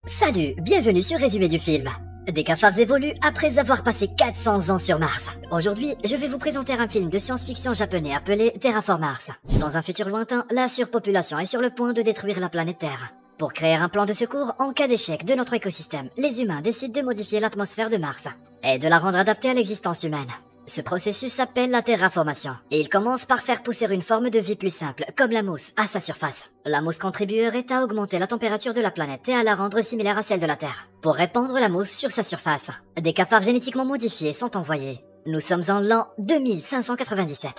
Salut, bienvenue sur Résumé du film. Des cafards évoluent après avoir passé 400 ans sur Mars. Aujourd'hui, je vais vous présenter un film de science-fiction japonais appelé Terraform Mars. Dans un futur lointain, la surpopulation est sur le point de détruire la planète Terre. Pour créer un plan de secours en cas d'échec de notre écosystème, les humains décident de modifier l'atmosphère de Mars et de la rendre adaptée à l'existence humaine. Ce processus s'appelle la terraformation, et il commence par faire pousser une forme de vie plus simple, comme la mousse, à sa surface. La mousse contribuerait à augmenter la température de la planète et à la rendre similaire à celle de la Terre. Pour répandre la mousse sur sa surface, des cafards génétiquement modifiés sont envoyés. Nous sommes en l'an 2597.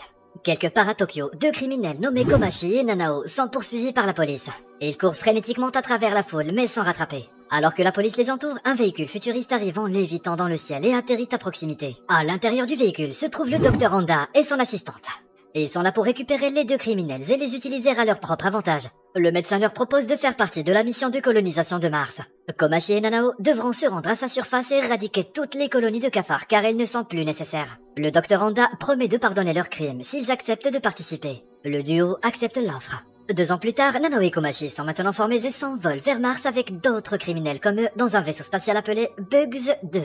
Quelque part à Tokyo, deux criminels nommés Komachi et Nanao sont poursuivis par la police. Ils courent frénétiquement à travers la foule, mais sans rattraper. Alors que la police les entoure, un véhicule futuriste arrive en lévitant dans le ciel et atterrit à proximité. À l'intérieur du véhicule se trouve le Dr Honda et son assistante. Ils sont là pour récupérer les deux criminels et les utiliser à leur propre avantage. Le médecin leur propose de faire partie de la mission de colonisation de Mars. Komachi et Nanao devront se rendre à sa surface et éradiquer toutes les colonies de cafards car elles ne sont plus nécessaires. Le Dr Honda promet de pardonner leurs crimes s'ils acceptent de participer. Le duo accepte l'offre. 2 ans plus tard, Nanao et Komachi sont maintenant formés et s'envolent vers Mars avec d'autres criminels comme eux dans un vaisseau spatial appelé Bugs 2.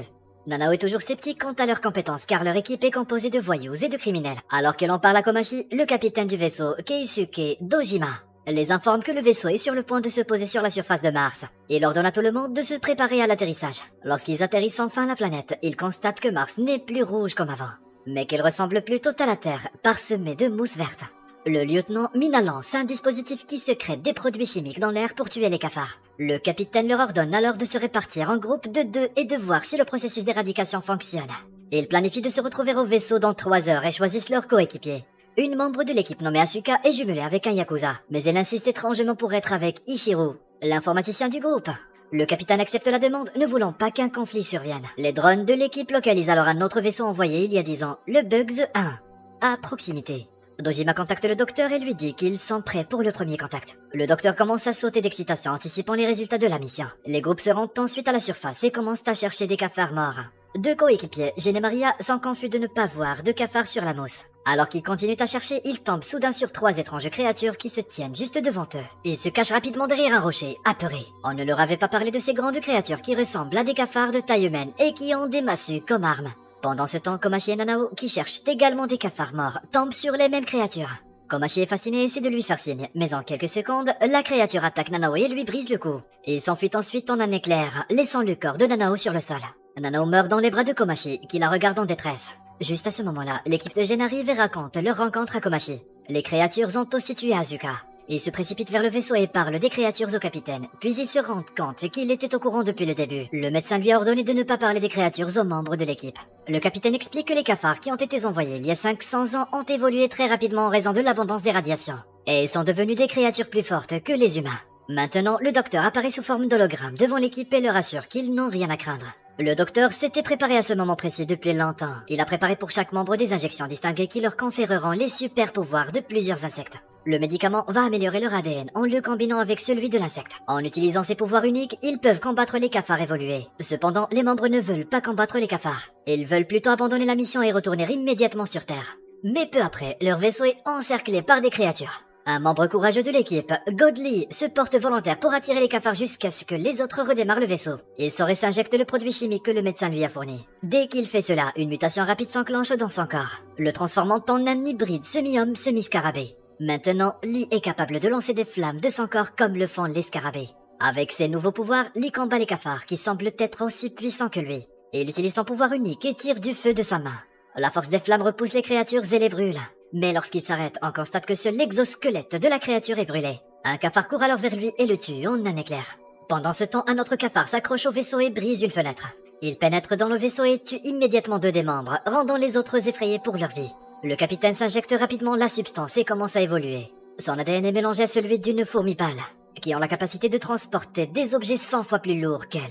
Nanao est toujours sceptique quant à leurs compétences car leur équipe est composée de voyous et de criminels. Alors qu'elle en parle à Komachi, le capitaine du vaisseau, Keisuke Dojima, les informe que le vaisseau est sur le point de se poser sur la surface de Mars. Il ordonne à tout le monde de se préparer à l'atterrissage. Lorsqu'ils atterrissent enfin à la planète, ils constatent que Mars n'est plus rouge comme avant, mais qu'elle ressemble plutôt à la Terre, parsemée de mousse verte. Le lieutenant Mina lance un dispositif qui sécrète des produits chimiques dans l'air pour tuer les cafards. Le capitaine leur ordonne alors de se répartir en groupe de 2 et de voir si le processus d'éradication fonctionne. Ils planifient de se retrouver au vaisseau dans 3 heures et choisissent leur coéquipier. Une membre de l'équipe nommée Asuka est jumelée avec un Yakuza, mais elle insiste étrangement pour être avec Ichiro, l'informaticien du groupe. Le capitaine accepte la demande, ne voulant pas qu'un conflit survienne. Les drones de l'équipe localisent alors un autre vaisseau envoyé il y a 10 ans, le Bugs 1, à proximité. Dojima contacte le docteur et lui dit qu'ils sont prêts pour le premier contact. Le docteur commence à sauter d'excitation, anticipant les résultats de la mission. Les groupes se rendent ensuite à la surface et commencent à chercher des cafards morts. 2 coéquipiers, Jin et Maria, sont confus de ne pas voir de cafards sur la mousse. Alors qu'ils continuent à chercher, ils tombent soudain sur 3 étranges créatures qui se tiennent juste devant eux. Ils se cachent rapidement derrière un rocher, apeurés. On ne leur avait pas parlé de ces grandes créatures qui ressemblent à des cafards de taille humaine et qui ont des massues comme armes. Pendant ce temps, Komachi et Nanao, qui cherchent également des cafards morts, tombent sur les mêmes créatures. Komachi est fasciné et essaie de lui faire signe, mais en quelques secondes, la créature attaque Nanao et lui brise le cou. Il s'enfuit ensuite en un éclair, laissant le corps de Nanao sur le sol. Nanao meurt dans les bras de Komachi, qui la regarde en détresse. Juste à ce moment-là, l'équipe de Gen arrive et raconte leur rencontre à Komachi. Les créatures ont aussi tué Asuka. Ils se précipitent vers le vaisseau et parlent des créatures au capitaine, puis ils se rendent compte qu'il était au courant depuis le début. Le médecin lui a ordonné de ne pas parler des créatures aux membres de l'équipe. Le capitaine explique que les cafards qui ont été envoyés il y a 500 ans ont évolué très rapidement en raison de l'abondance des radiations, et sont devenus des créatures plus fortes que les humains. Maintenant, le docteur apparaît sous forme d'hologramme devant l'équipe et leur assure qu'ils n'ont rien à craindre. Le docteur s'était préparé à ce moment précis depuis longtemps. Il a préparé pour chaque membre des injections distinguées qui leur conféreront les super pouvoirs de plusieurs insectes. Le médicament va améliorer leur ADN en le combinant avec celui de l'insecte. En utilisant ces pouvoirs uniques, ils peuvent combattre les cafards évolués. Cependant, les membres ne veulent pas combattre les cafards. Ils veulent plutôt abandonner la mission et retourner immédiatement sur Terre. Mais peu après, leur vaisseau est encerclé par des créatures. Un membre courageux de l'équipe, Godly, se porte volontaire pour attirer les cafards jusqu'à ce que les autres redémarrent le vaisseau. Il sort et s'injecte le produit chimique que le médecin lui a fourni. Dès qu'il fait cela, une mutation rapide s'enclenche dans son corps, le transformant en un hybride semi-homme, semi-scarabée. Maintenant, Lee est capable de lancer des flammes de son corps comme le font les scarabées. Avec ses nouveaux pouvoirs, Lee combat les cafards qui semblent être aussi puissants que lui. Il utilise son pouvoir unique et tire du feu de sa main. La force des flammes repousse les créatures et les brûle. Mais lorsqu'il s'arrête, on constate que seul l'exosquelette de la créature est brûlé. Un cafard court alors vers lui et le tue en un éclair. Pendant ce temps, un autre cafard s'accroche au vaisseau et brise une fenêtre. Il pénètre dans le vaisseau et tue immédiatement 2 des membres, rendant les autres effrayés pour leur vie. Le capitaine s'injecte rapidement la substance et commence à évoluer. Son ADN est mélangé à celui d'une fourmi pâle, qui ont la capacité de transporter des objets 100 fois plus lourds qu'elle.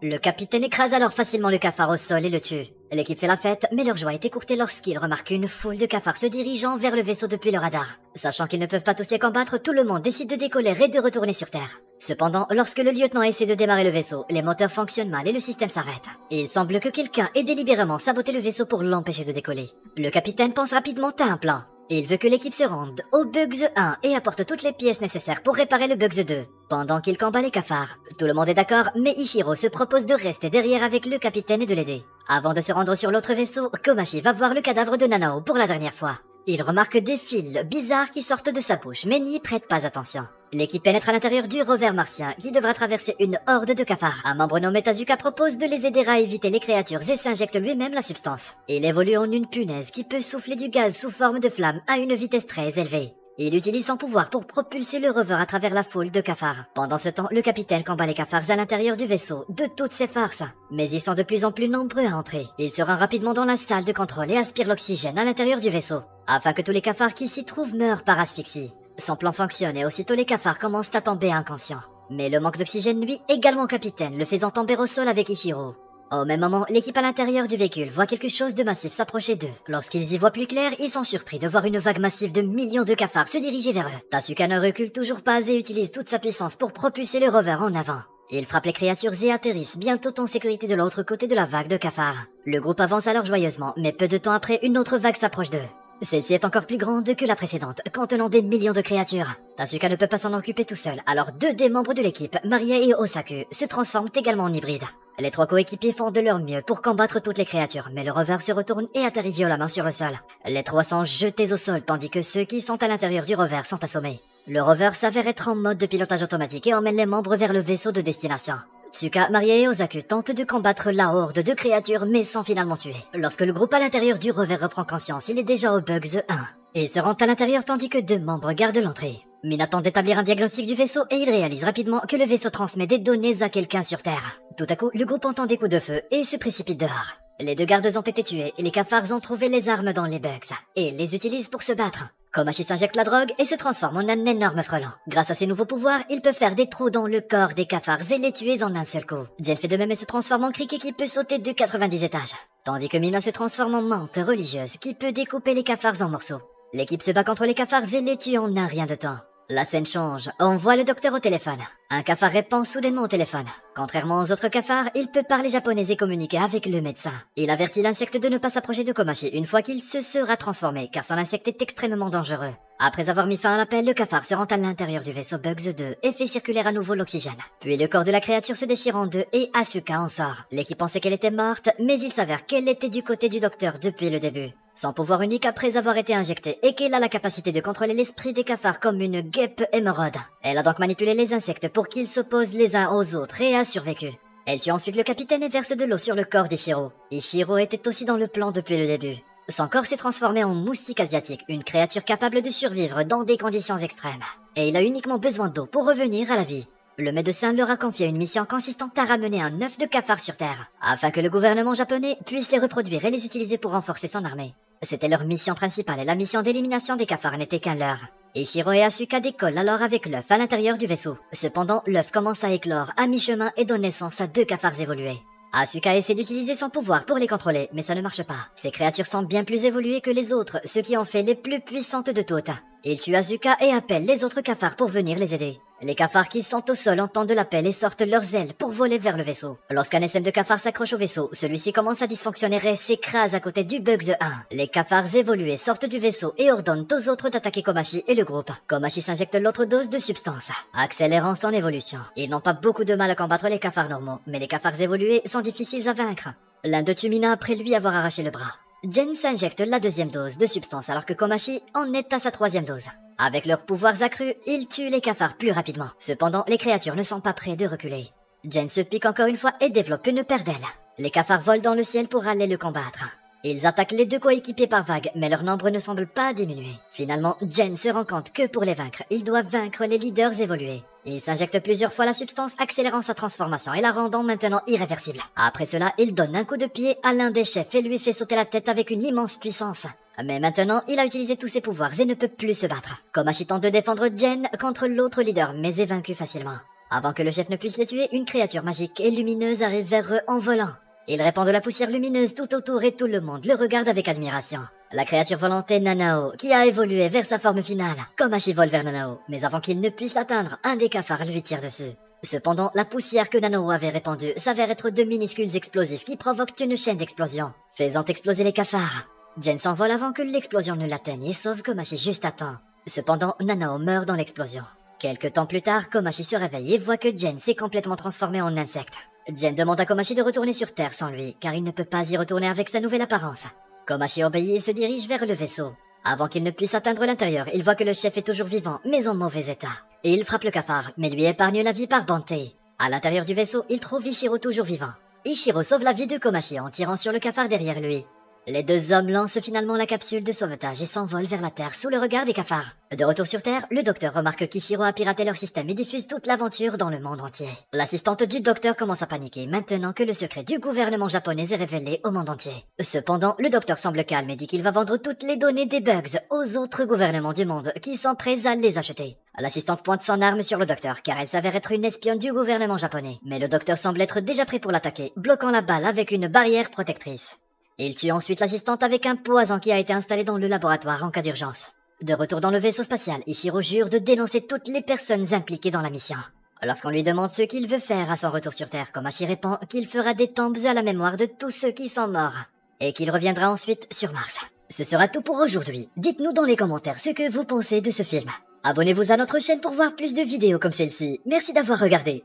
Le capitaine écrase alors facilement le cafard au sol et le tue. L'équipe fait la fête, mais leur joie est écourtée lorsqu'ils remarquent une foule de cafards se dirigeant vers le vaisseau depuis le radar. Sachant qu'ils ne peuvent pas tous les combattre, tout le monde décide de décoller et de retourner sur Terre. Cependant, lorsque le lieutenant essaie de démarrer le vaisseau, les moteurs fonctionnent mal et le système s'arrête. Il semble que quelqu'un ait délibérément saboté le vaisseau pour l'empêcher de décoller. Le capitaine pense rapidement à un plan. Il veut que l'équipe se rende au Bugs 1 et apporte toutes les pièces nécessaires pour réparer le Bugs 2, pendant qu'il combat les cafards. Tout le monde est d'accord, mais Ichiro se propose de rester derrière avec le capitaine et de l'aider. Avant de se rendre sur l'autre vaisseau, Komachi va voir le cadavre de Nanao pour la dernière fois. Il remarque des fils bizarres qui sortent de sa bouche, mais n'y prête pas attention. L'équipe pénètre à l'intérieur du rover martien, qui devra traverser une horde de cafards. Un membre nommé Tazuka propose de les aider à éviter les créatures et s'injecte lui-même la substance. Il évolue en une punaise qui peut souffler du gaz sous forme de flamme à une vitesse très élevée. Il utilise son pouvoir pour propulser le rover à travers la foule de cafards. Pendant ce temps, le capitaine combat les cafards à l'intérieur du vaisseau de toutes ses forces. Mais ils sont de plus en plus nombreux à entrer. Il se rend rapidement dans la salle de contrôle et aspire l'oxygène à l'intérieur du vaisseau, afin que tous les cafards qui s'y trouvent meurent par asphyxie. Son plan fonctionne et aussitôt les cafards commencent à tomber inconscients. Mais le manque d'oxygène nuit également au capitaine, le faisant tomber au sol avec Ichiro. Au même moment, l'équipe à l'intérieur du véhicule voit quelque chose de massif s'approcher d'eux. Lorsqu'ils y voient plus clair, ils sont surpris de voir une vague massive de millions de cafards se diriger vers eux. Tasuka ne recule toujours pas et utilise toute sa puissance pour propulser le rover en avant. Ils frappent les créatures et atterrissent bientôt en sécurité de l'autre côté de la vague de cafards. Le groupe avance alors joyeusement, mais peu de temps après, une autre vague s'approche d'eux. Celle-ci est encore plus grande que la précédente, contenant des millions de créatures. Tasuka ne peut pas s'en occuper tout seul, alors deux des membres de l'équipe, Maria et Osaku, se transforment également en hybrides. Les trois coéquipiers font de leur mieux pour combattre toutes les créatures, mais le rover se retourne et atterrit violemment sur le sol. Les trois sont jetés au sol, tandis que ceux qui sont à l'intérieur du rover sont assommés. Le rover s'avère être en mode de pilotage automatique et emmène les membres vers le vaisseau de destination. Tsuka, Maria et Osaku tentent de combattre la horde de créatures mais sont finalement tués. Lorsque le groupe à l'intérieur du rover reprend conscience, il est déjà au Bugs 1. Ils se rendent à l'intérieur tandis que deux membres gardent l'entrée. Mina tente d'établir un diagnostic du vaisseau et il réalise rapidement que le vaisseau transmet des données à quelqu'un sur Terre. Tout à coup, le groupe entend des coups de feu et se précipite dehors. Les deux gardes ont été tués et les cafards ont trouvé les armes dans les Bugs et les utilisent pour se battre. Komachi s'injecte la drogue et se transforme en un énorme frelon. Grâce à ses nouveaux pouvoirs, il peut faire des trous dans le corps des cafards et les tuer en un seul coup. Jen fait de même et se transforme en criquet qui peut sauter de 90 étages. Tandis que Mina se transforme en menthe religieuse qui peut découper les cafards en morceaux. L'équipe se bat contre les cafards et les tue en un rien de temps. La scène change, on voit le docteur au téléphone. Un cafard répond soudainement au téléphone. Contrairement aux autres cafards, il peut parler japonais et communiquer avec le médecin. Il avertit l'insecte de ne pas s'approcher de Komachi une fois qu'il se sera transformé, car son insecte est extrêmement dangereux. Après avoir mis fin à l'appel, le cafard se rend à l'intérieur du vaisseau Bugs 2 et fait circuler à nouveau l'oxygène. Puis le corps de la créature se déchire en deux et Asuka en sort. L'équipe pensait qu'elle était morte, mais il s'avère qu'elle était du côté du docteur depuis le début. Son pouvoir unique après avoir été injectée est qu'elle a la capacité de contrôler l'esprit des cafards comme une guêpe émeraude. Elle a donc manipulé les insectes pour qu'ils s'opposent les uns aux autres et a survécu. Elle tue ensuite le capitaine et verse de l'eau sur le corps d'Ichiro. Ichiro était aussi dans le plan depuis le début. Son corps s'est transformé en moustique asiatique, une créature capable de survivre dans des conditions extrêmes. Et il a uniquement besoin d'eau pour revenir à la vie. Le médecin leur a confié une mission consistant à ramener un œuf de cafard sur Terre, afin que le gouvernement japonais puisse les reproduire et les utiliser pour renforcer son armée. C'était leur mission principale et la mission d'élimination des cafards n'était qu'un leurre. Ichiro et Asuka décollent alors avec l'œuf à l'intérieur du vaisseau. Cependant, l'œuf commence à éclore à mi-chemin et donne naissance à deux cafards évolués. Asuka essaie d'utiliser son pouvoir pour les contrôler, mais ça ne marche pas. Ces créatures sont bien plus évoluées que les autres, ce qui en fait les plus puissantes de toutes. Il tue Asuka et appelle les autres cafards pour venir les aider. Les cafards qui sont au sol entendent l'appel et sortent leurs ailes pour voler vers le vaisseau. Lorsqu'un SM de cafards s'accroche au vaisseau, celui-ci commence à dysfonctionner et s'écrase à côté du Bugs 1. Les cafards évolués sortent du vaisseau et ordonnent aux autres d'attaquer Komachi et le groupe. Komachi s'injecte l'autre dose de substance, accélérant son évolution. Ils n'ont pas beaucoup de mal à combattre les cafards normaux, mais les cafards évolués sont difficiles à vaincre. L'un d'eux tue Mina après lui avoir arraché le bras. Jen s'injecte la deuxième dose de substance alors que Komachi en est à sa troisième dose. Avec leurs pouvoirs accrus, ils tuent les cafards plus rapidement. Cependant, les créatures ne sont pas prêts de reculer. Jen se pique encore une fois et développe une paire d'ailes. Les cafards volent dans le ciel pour aller le combattre. Ils attaquent les deux coéquipiers par vagues, mais leur nombre ne semble pas diminuer. Finalement, Jen se rend compte que pour les vaincre, il doit vaincre les leaders évolués. Il s'injecte plusieurs fois la substance, accélérant sa transformation et la rendant maintenant irréversible. Après cela, il donne un coup de pied à l'un des chefs et lui fait sauter la tête avec une immense puissance. Mais maintenant, il a utilisé tous ses pouvoirs et ne peut plus se battre. Komachi tente de défendre Jen contre l'autre leader, mais est vaincu facilement. Avant que le chef ne puisse les tuer, une créature magique et lumineuse arrive vers eux en volant. Il répand de la poussière lumineuse tout autour et tout le monde le regarde avec admiration. La créature volante est Nanao, qui a évolué vers sa forme finale. Komachi vole vers Nanao, mais avant qu'il ne puisse l'atteindre, un des cafards lui tire dessus. Cependant, la poussière que Nanao avait répandue s'avère être de minuscules explosifs qui provoquent une chaîne d'explosions, faisant exploser les cafards. Jen s'envole avant que l'explosion ne l'atteigne et sauve Komachi juste à temps. Cependant, Nanao meurt dans l'explosion. Quelque temps plus tard, Komachi se réveille et voit que Jen s'est complètement transformé en insecte. Jen demande à Komachi de retourner sur Terre sans lui, car il ne peut pas y retourner avec sa nouvelle apparence. Komachi obéit et se dirige vers le vaisseau. Avant qu'il ne puisse atteindre l'intérieur, il voit que le chef est toujours vivant, mais en mauvais état. Et il frappe le cafard, mais lui épargne la vie par bonté. À l'intérieur du vaisseau, il trouve Ichiro toujours vivant. Ichiro sauve la vie de Komachi en tirant sur le cafard derrière lui. Les deux hommes lancent finalement la capsule de sauvetage et s'envolent vers la Terre sous le regard des cafards. De retour sur Terre, le docteur remarque qu'Ichiro a piraté leur système et diffuse toute l'aventure dans le monde entier. L'assistante du docteur commence à paniquer maintenant que le secret du gouvernement japonais est révélé au monde entier. Cependant, le docteur semble calme et dit qu'il va vendre toutes les données des bugs aux autres gouvernements du monde qui sont prêts à les acheter. L'assistante pointe son arme sur le docteur car elle s'avère être une espionne du gouvernement japonais. Mais le docteur semble être déjà prêt pour l'attaquer, bloquant la balle avec une barrière protectrice. Il tue ensuite l'assistante avec un poison qui a été installé dans le laboratoire en cas d'urgence. De retour dans le vaisseau spatial, Ichiro jure de dénoncer toutes les personnes impliquées dans la mission. Lorsqu'on lui demande ce qu'il veut faire à son retour sur Terre, Komachi répond qu'il fera des tombes à la mémoire de tous ceux qui sont morts, et qu'il reviendra ensuite sur Mars. Ce sera tout pour aujourd'hui. Dites-nous dans les commentaires ce que vous pensez de ce film. Abonnez-vous à notre chaîne pour voir plus de vidéos comme celle-ci. Merci d'avoir regardé.